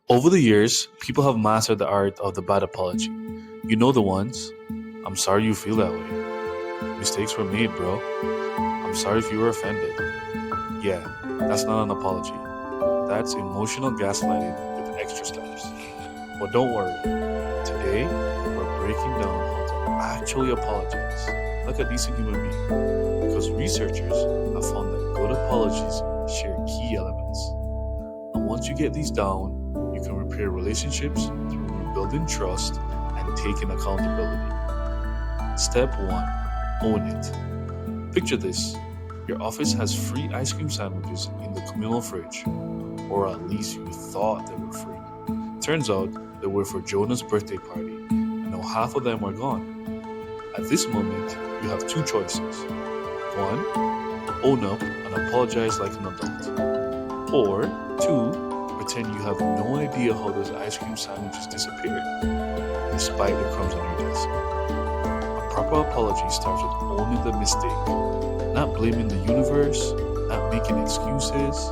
Over the years, people have mastered the art of the bad apology. You know the ones. I'm sorry you feel that way. Mistakes were made, bro. I'm sorry if you were offended. Yeah, that's not an apology. That's emotional gaslighting with extra steps. But don't worry, today we're breaking down how to actually apologize like a decent human being. Because researchers have found that good apologies share key elements. And once you get these down, you can repair relationships through rebuilding trust and taking accountability. Step 1. Own it. Picture this. Your office has free ice cream sandwiches in the communal fridge, or at least you thought they were free. Turns out they were for Jonah's birthday party, and now half of them are gone. At this moment, you have two choices. One, own up and apologize like an adult. Or two, pretend you have no idea how those ice cream sandwiches disappeared, despite the crumbs on your desk. A proper apology starts with owning the mistake, not blaming the universe, not making excuses.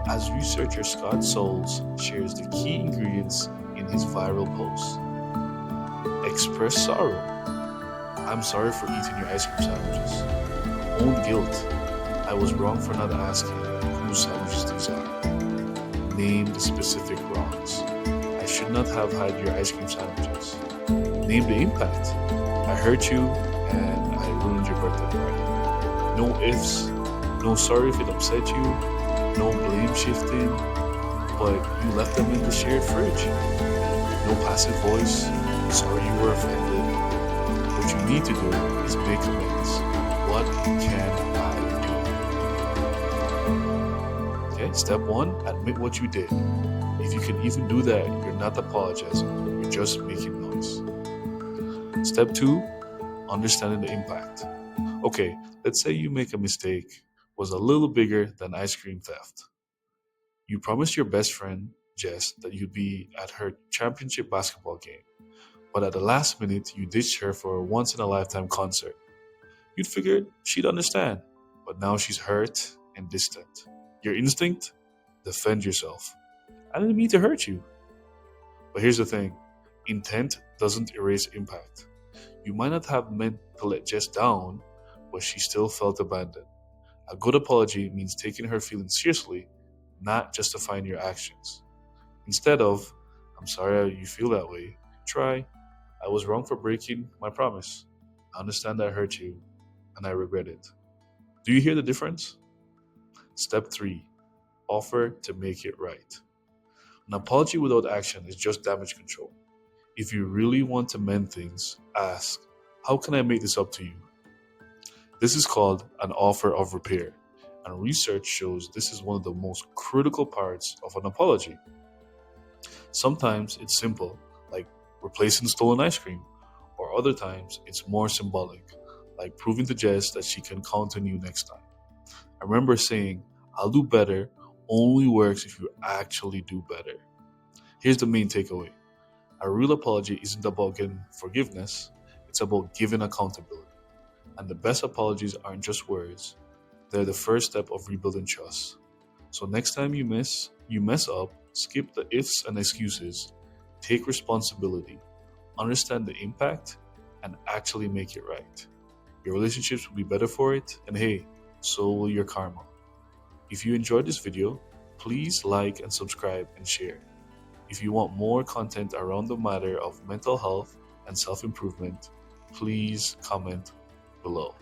As researcher Scott Soules shares the key ingredients in his viral post. Express sorrow. I'm sorry for eating your ice cream sandwiches. Own guilt. I was wrong for not asking whose sandwiches these are. Name the specific wrongs. I should not have had your ice cream sandwiches. Name the impact. I hurt you and I ruined your birthday party. No ifs, no sorry if it upset you, no blame shifting, but you left them in the shared fridge. No passive voice, sorry you were offended. What you need to do is make amends. What can I do? Okay, step 1, admit what you did. If you can even do that, you're not apologizing, you're just making noise. Step 2, understanding the impact. Okay, let's say you make a mistake was a little bigger than ice cream theft. You promised your best friend, Jess, that you'd be at her championship basketball game, but at the last minute you ditched her for a once in a lifetime concert. You'd figured she'd understand, but now she's hurt and distant. Your instinct? Defend yourself. I didn't mean to hurt you. But here's the thing, intent doesn't erase impact. You might not have meant to let Jess down, but she still felt abandoned. A good apology means taking her feelings seriously, not justifying your actions. Instead of, I'm sorry you feel that way, try, I was wrong for breaking my promise. I understand I hurt you, and I regret it. Do you hear the difference? Step 3. Offer to make it right. An apology without action is just damage control. If you really want to mend things, ask, how can I make this up to you? This is called an offer of repair, and research shows this is one of the most critical parts of an apology. Sometimes it's simple, like replacing stolen ice cream, or other times it's more symbolic, like proving to Jess that she can count on you next time. I remember saying, I'll do better only works if you actually do better. Here's the main takeaway. A real apology isn't about getting forgiveness, it's about giving accountability. And the best apologies aren't just words, they're the first step of rebuilding trust. So next time you mess up, skip the ifs and excuses, take responsibility, understand the impact, and actually make it right. Your relationships will be better for it, and hey, so will your karma. If you enjoyed this video, please like and subscribe and share. If you want more content around the matter of mental health and self-improvement, please comment below.